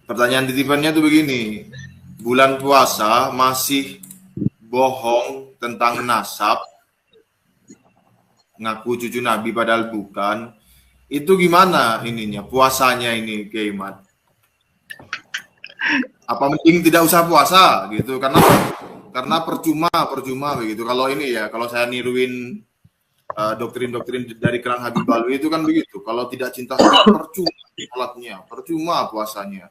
Pertanyaan titipannya tuh begini, bulan puasa masih bohong tentang nasab, ngaku cucu Nabi padahal bukan. Itu gimana ininya puasanya ini, Keimat? Apa mending tidak usah puasa gitu? Karena percuma begitu. Kalau ini ya, kalau saya niruin doktrin-doktrin dari Kerang Habib Alwi itu kan begitu. Kalau tidak cinta sholat, percuma sholatnya, percuma puasanya.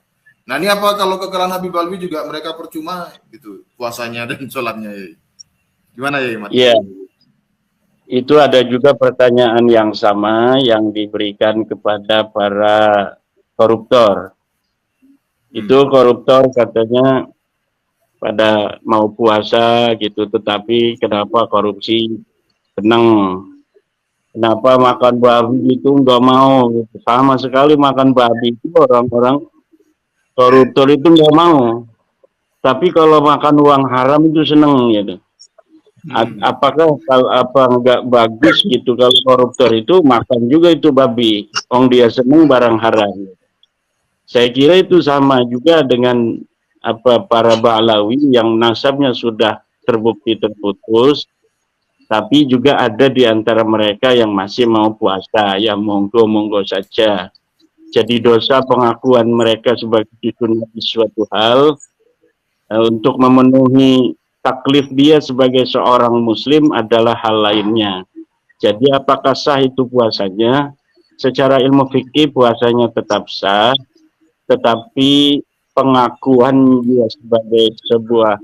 Nah ini apa kalau ke Kerang Habib Alwi juga mereka percuma gitu puasanya dan sholatnya ya? Gimana ya, Imat? Iya, itu ada juga pertanyaan yang sama yang diberikan kepada para koruptor. Itu koruptor katanya pada mau puasa gitu, tetapi kenapa korupsi senang? Kenapa makan babi itu nggak mau? Gitu. Sama sekali makan babi itu orang-orang koruptor itu nggak mau. Tapi kalau makan uang haram itu seneng gitu. Apakah apa nggak bagus gitu kalau koruptor itu makan juga itu babi? Ong dia seneng barang haram. Saya kira itu sama juga dengan apa para Ba'lawi yang nasabnya sudah terbukti terputus, tapi juga ada di antara mereka yang masih mau puasa, ya monggo-monggo saja. Jadi dosa pengakuan mereka sebagai cucu Nabi suatu hal, untuk memenuhi taklif dia sebagai seorang muslim adalah hal lainnya. Jadi apakah sah itu puasanya? Secara ilmu fikih puasanya tetap sah, tetapi pengakuan dia sebagai sebuah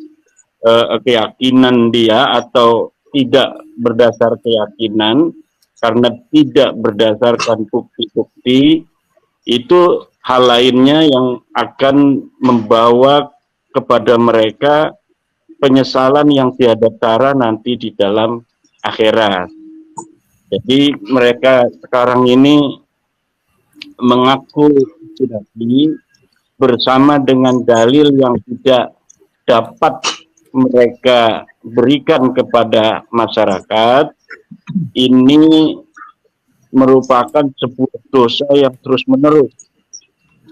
keyakinan dia atau tidak berdasar keyakinan karena tidak berdasarkan bukti-bukti, itu hal lainnya yang akan membawa kepada mereka penyesalan yang tiada tara nanti di dalam akhirat. Jadi mereka sekarang ini mengaku Nabi bersama dengan dalil yang tidak dapat mereka berikan kepada masyarakat, ini merupakan sebuah dosa yang terus-menerus,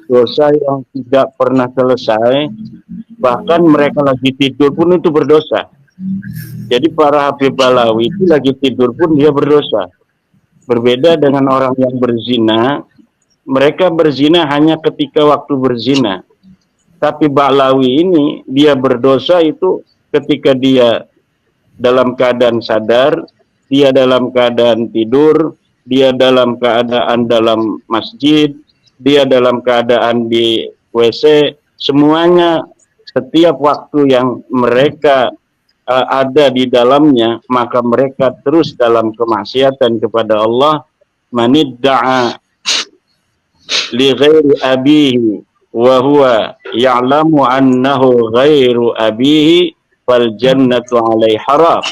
dosa yang tidak pernah selesai, bahkan mereka lagi tidur pun itu berdosa. Jadi para Habib Balawi itu lagi tidur pun dia berdosa. Berbeda dengan orang yang berzina, mereka berzina hanya ketika waktu berzina. Tapi Ba'lawi ini dia berdosa itu ketika dia dalam keadaan sadar, dia dalam keadaan tidur, dia dalam keadaan dalam masjid, dia dalam keadaan di WC, semuanya setiap waktu yang mereka ada di dalamnya, maka mereka terus dalam kemaksiatan kepada Allah. Manidda'a li ghairi abihi wa huwa ya'lamu annahu ghairu abihi fal jannatu alaihi haram.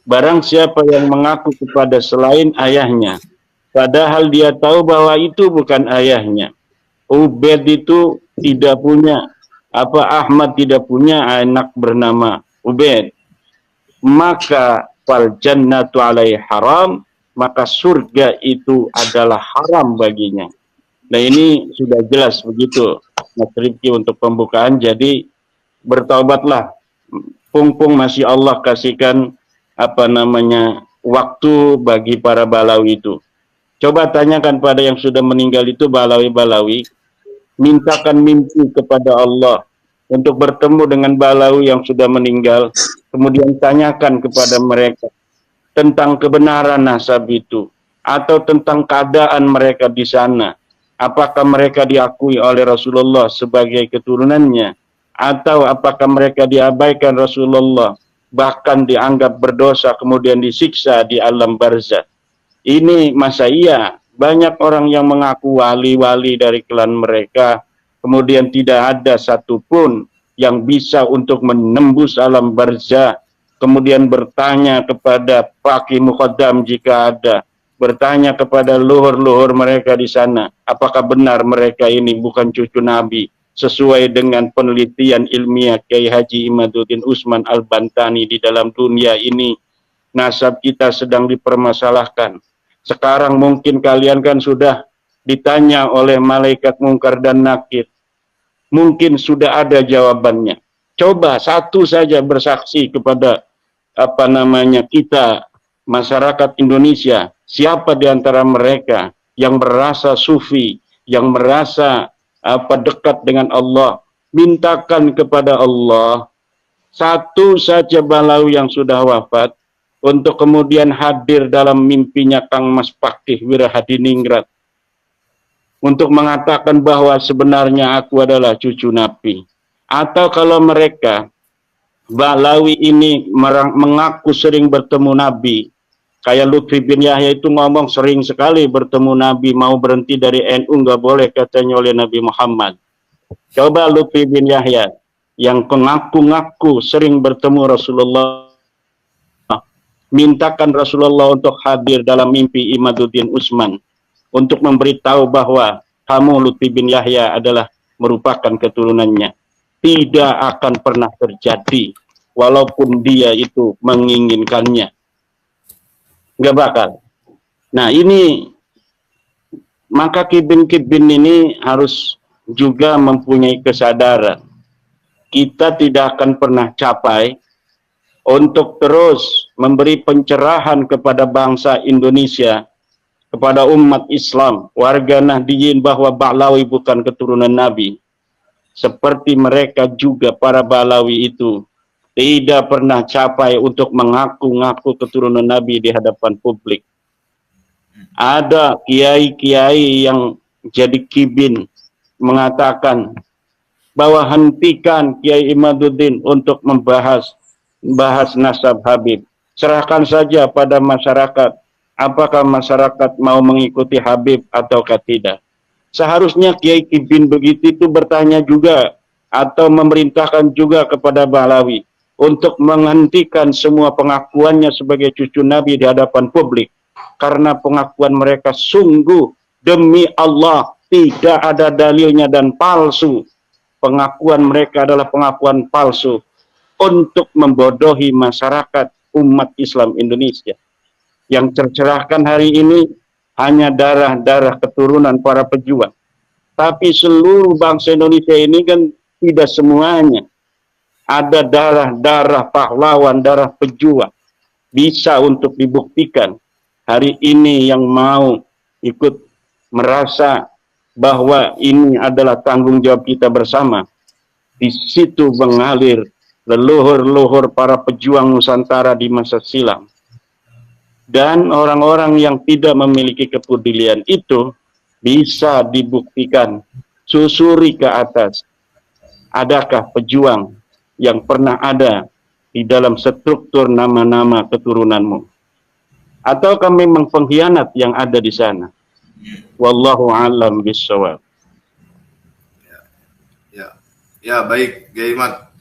Barang siapa yang mengaku kepada selain ayahnya, padahal dia tahu bahwa itu bukan ayahnya. Ubaid itu tidak punya, Ahmad tidak punya anak bernama Ubaid. Maka fal jannatu alaihi haram, maka surga itu adalah haram baginya. Nah ini sudah jelas begitu Mas Rifki untuk pembukaan. Jadi bertaubatlah, pung masih Allah kasihkan waktu bagi para Balawi itu. Coba tanyakan pada yang sudah meninggal itu Balawi-Balawi, mintakan mimpi kepada Allah untuk bertemu dengan Balawi yang sudah meninggal, kemudian tanyakan kepada mereka tentang kebenaran nasab itu atau tentang keadaan mereka di sana. Apakah mereka diakui oleh Rasulullah sebagai keturunannya, atau apakah mereka diabaikan Rasulullah, bahkan dianggap berdosa kemudian disiksa di alam barzah. Ini masa iya banyak orang yang mengaku wali-wali dari klan mereka, kemudian tidak ada satupun yang bisa untuk menembus alam barzah, kemudian bertanya kepada Paki Muqaddam jika ada, bertanya kepada luhur-luhur mereka di sana, apakah benar mereka ini bukan cucu Nabi, sesuai dengan penelitian ilmiah Kiai Haji Imaduddin Usman Al-Bantani di dalam dunia ini, nasab kita sedang dipermasalahkan. Sekarang mungkin kalian kan sudah ditanya oleh malaikat mungkar dan nakir, mungkin sudah ada jawabannya. Coba satu saja bersaksi kepada kita masyarakat Indonesia, siapa di antara mereka yang merasa sufi, yang merasa dekat dengan Allah, mintakan kepada Allah satu saja Balawi yang sudah wafat untuk kemudian hadir dalam mimpinya Kang Mas Pakih Wirahadiningrat untuk mengatakan bahwa sebenarnya aku adalah cucu Nabi. Atau kalau mereka Balawi ini mengaku sering bertemu Nabi, kayak Lutfi bin Yahya itu ngomong sering sekali bertemu Nabi, mau berhenti dari NU nggak boleh katanya oleh Nabi Muhammad. Coba Lutfi bin Yahya yang mengaku-ngaku sering bertemu Rasulullah, mintakan Rasulullah untuk hadir dalam mimpi Imaduddin Utsman untuk memberitahu bahwa kamu Lutfi bin Yahya adalah merupakan keturunannya. Tidak akan pernah terjadi walaupun dia itu menginginkannya. Nggak bakal. Nah ini, maka kibin-kibin ini harus juga mempunyai kesadaran. Kita tidak akan pernah capai untuk terus memberi pencerahan kepada bangsa Indonesia, kepada umat Islam, warga Nahdliyin, bahwa Ba'lawi bukan keturunan Nabi. Seperti mereka juga para Balawi itu tidak pernah capai untuk mengaku-ngaku keturunan Nabi di hadapan publik. Ada kiai-kiai yang jadi kibin mengatakan bahwa hentikan Kiai Imaduddin untuk membahas nasab Habib. Serahkan saja pada masyarakat. Apakah masyarakat mau mengikuti Habib ataukah tidak? Seharusnya Kiai Kibin begitu itu bertanya juga atau memerintahkan juga kepada Balawi untuk menghentikan semua pengakuannya sebagai cucu Nabi di hadapan publik. Karena pengakuan mereka sungguh demi Allah tidak ada dalilnya dan palsu. Pengakuan mereka adalah pengakuan palsu untuk membodohi masyarakat umat Islam Indonesia. Yang tercerahkan hari ini hanya darah-darah keturunan para pejuang. Tapi seluruh bangsa Indonesia ini kan tidak semuanya. Ada darah-darah pahlawan, darah pejuang. Bisa untuk dibuktikan. Hari ini yang mau ikut merasa bahwa ini adalah tanggung jawab kita bersama. Di situ mengalir leluhur-leluhur para pejuang Nusantara di masa silam. Dan orang-orang yang tidak memiliki kepedulian itu bisa dibuktikan. Susuri ke atas. Adakah pejuang yang pernah ada di dalam struktur nama-nama keturunanmu? Ataukah memang pengkhianat yang ada di sana? Wallahu a'lam bishawab. Ya, baik, Kiai Imad.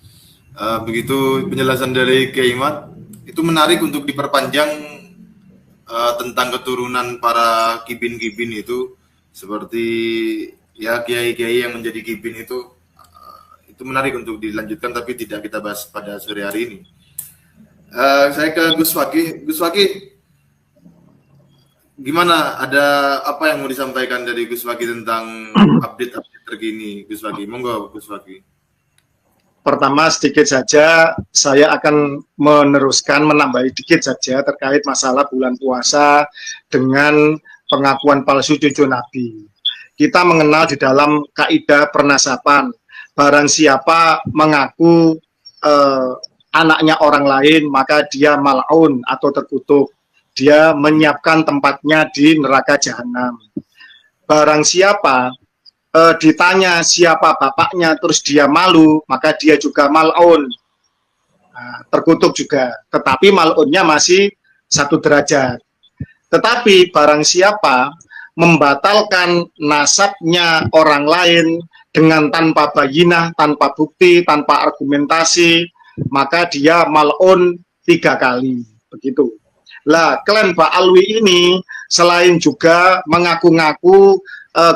Begitu penjelasan dari Kiai Imad. Itu menarik untuk diperpanjang tentang keturunan para kibin-kibin itu, seperti ya kiai-kiai yang menjadi kibin itu menarik untuk dilanjutkan, tapi tidak kita bahas pada sore hari ini. Saya ke Gus Fakih. Gus Fakih, gimana? Ada apa yang mau disampaikan dari Gus Fakih tentang update-update terkini, Gus Fakih? Monggo, Gus Fakih. Pertama, sedikit saja saya akan menambahi dikit saja terkait masalah bulan puasa dengan pengakuan palsu cucu Nabi. Kita mengenal di dalam kaidah pernasaban, barang siapa mengaku anaknya orang lain, maka dia mal'un atau terkutuk. Dia menyiapkan tempatnya di neraka jahanam. Barang siapa ditanya siapa bapaknya terus dia malu, maka dia juga mal'un, terkutuk juga, tetapi mal'unnya masih 1 derajat. Tetapi barang siapa membatalkan nasabnya orang lain dengan tanpa bayinah, tanpa bukti, tanpa argumentasi, maka dia mal'un 3 kali, begitu. Lah, klan Ba'alwi ini selain juga mengaku-ngaku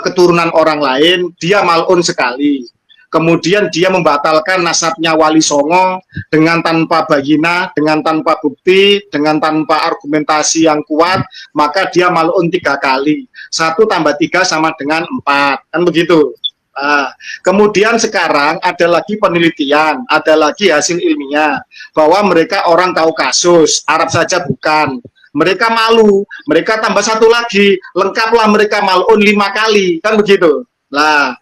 keturunan orang lain, dia mal'un sekali. Kemudian dia membatalkan nasabnya Wali Songo dengan tanpa bayinah, dengan tanpa bukti, dengan tanpa argumentasi yang kuat, maka dia mal'un 3 kali. 1 tambah 3 sama dengan 4, kan begitu. Kemudian sekarang ada lagi penelitian, ada lagi hasil ilmiah bahwa mereka orang Kaukasus, Arab saja bukan. Mereka malu, mereka tambah satu lagi, lengkaplah mereka malun 5 kali, kan begitu. Nah,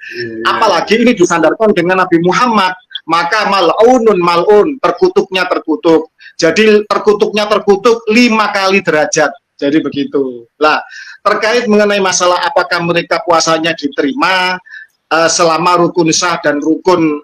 apalagi ini disandarkan dengan Nabi Muhammad, maka mal'unun mal'un, terkutuknya terkutuk. Jadi terkutuknya terkutuk 5 kali derajat. Jadi begitu. Lah, terkait mengenai masalah apakah mereka puasanya diterima selama rukun sah dan rukun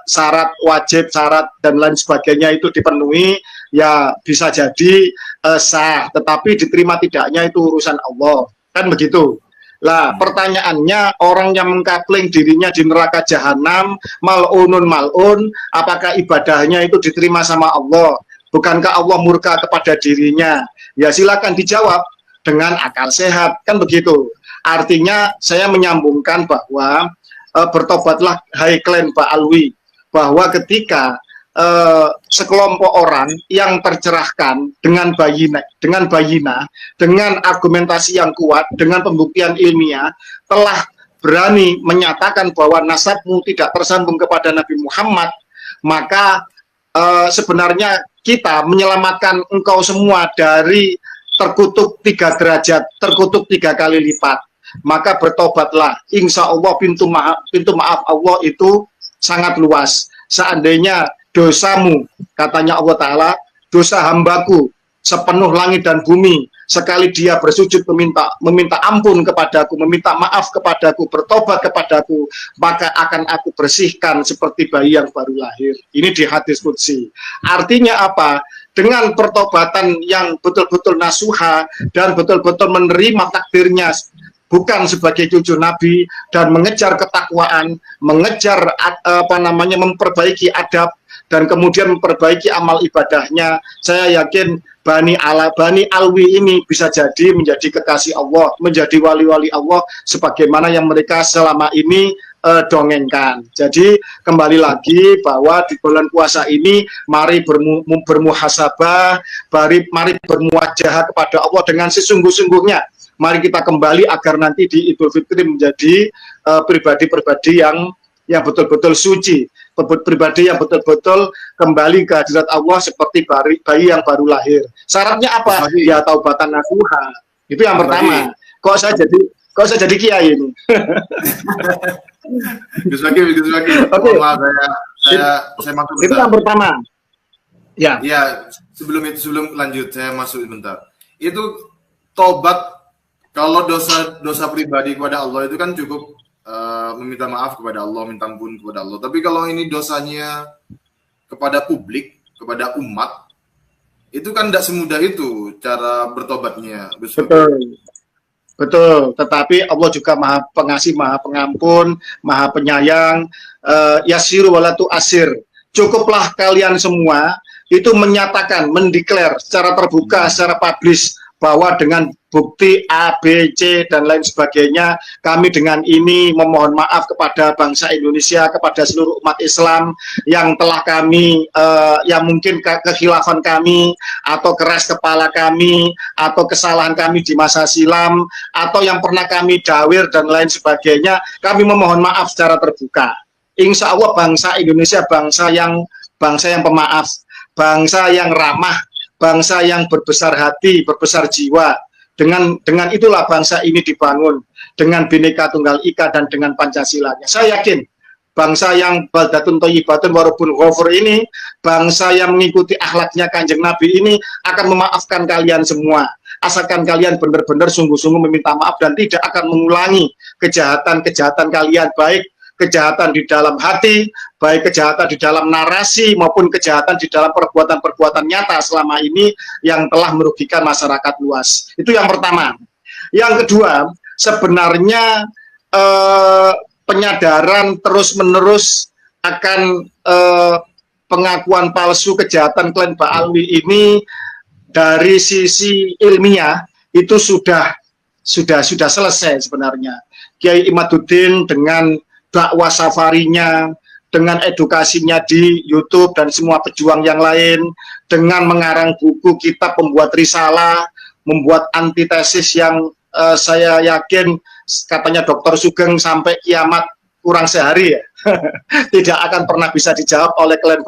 syarat wajib, syarat dan lain sebagainya itu dipenuhi, ya bisa jadi sah, tetapi diterima tidaknya itu urusan Allah, kan begitu. Lah, pertanyaannya, orang yang mengkapling dirinya di neraka jahanam, mal'unun mal'un, apakah ibadahnya itu diterima sama Allah? Bukankah Allah murka kepada dirinya? Ya silakan dijawab dengan akal sehat, kan begitu. Artinya saya menyambungkan bahwa bertobatlah hai klan Pak Alwi, bahwa ketika sekelompok orang yang tercerahkan dengan bayina, dengan argumentasi yang kuat, dengan pembuktian ilmiah, telah berani menyatakan bahwa nasabmu tidak tersambung kepada Nabi Muhammad, maka sebenarnya kita menyelamatkan engkau semua dari terkutuk 3 derajat, terkutuk 3 kali lipat. Maka bertobatlah, insya Allah pintu maaf Allah itu sangat luas. Seandainya dosamu, katanya Allah Ta'ala, dosa hambaku sepenuh langit dan bumi, sekali dia bersujud meminta ampun kepadaku, meminta maaf kepadaku, bertobat kepadaku, maka akan aku bersihkan seperti bayi yang baru lahir. Ini di hadis qudsi. Artinya apa? Dengan pertobatan yang betul-betul nasuha dan betul-betul menerima takdirnya, bukan sebagai cucu Nabi, dan mengejar ketakwaan, mengejar memperbaiki adab, dan kemudian memperbaiki amal ibadahnya, saya yakin Bani Alwi ini bisa jadi menjadi kekasih Allah, menjadi wali-wali Allah, sebagaimana yang mereka selama ini dongengkan. Jadi kembali lagi bahwa di bulan puasa ini mari bermuhasabah, mari bermuwajahah kepada Allah dengan sesungguh-sungguhnya. Mari kita kembali agar nanti di Idul Fitri menjadi pribadi-pribadi yang betul-betul suci, pribadi yang betul-betul kembali ke hadirat Allah seperti bayi yang baru lahir. Syaratnya apa? Ya taubatan nasuha. Itu yang pertama. Kok saya jadi kiai ini? Gus Waki. Oke. Saya masuk itu yang pertama. Ya. Ya, sebelum lanjut saya masuk sebentar. Itu tobat. Kalau dosa pribadi kepada Allah itu kan cukup meminta maaf kepada Allah, minta ampun kepada Allah. Tapi kalau ini dosanya kepada publik, kepada umat, itu kan tidak semudah itu cara bertobatnya. Betul. Tetapi Allah juga Maha Pengasih, Maha Pengampun, Maha Penyayang. Yasiru walatu asir. Cukuplah kalian semua itu menyatakan, mendeklar secara terbuka, secara publis, bahwa dengan bukti A, B, C, dan lain sebagainya, kami dengan ini memohon maaf kepada bangsa Indonesia, kepada seluruh umat Islam yang telah kami, yang mungkin kekhilafan kami, atau keras kepala kami, atau kesalahan kami di masa silam, atau yang pernah kami dawir, dan lain sebagainya, kami memohon maaf secara terbuka. Insya Allah bangsa Indonesia bangsa yang pemaaf, bangsa yang ramah, bangsa yang berbesar hati, berbesar jiwa. Dengan itulah bangsa ini dibangun, dengan Bhinneka Tunggal Ika dan dengan Pancasilanya. Saya yakin bangsa yang baldatun thayyibatun warabun ghafur ini, bangsa yang mengikuti akhlaknya Kanjeng Nabi ini akan memaafkan kalian semua. Asalkan kalian benar-benar sungguh-sungguh meminta maaf dan tidak akan mengulangi kejahatan-kejahatan kalian, baik kejahatan di dalam hati, baik kejahatan di dalam narasi maupun kejahatan di dalam perbuatan-perbuatan nyata selama ini yang telah merugikan masyarakat luas. Itu yang pertama. Yang kedua, sebenarnya penyadaran terus-menerus akan pengakuan palsu kejahatan klan Pak Alwi ini dari sisi ilmiah itu sudah selesai sebenarnya. Kiai Imaduddin dengan dakwah safarinya, dengan edukasinya di YouTube dan semua pejuang yang lain, dengan mengarang buku, kitab, membuat risalah, membuat antitesis yang saya yakin katanya Dr. Sugeng sampai kiamat kurang sehari ya. Tidak akan pernah bisa dijawab oleh klien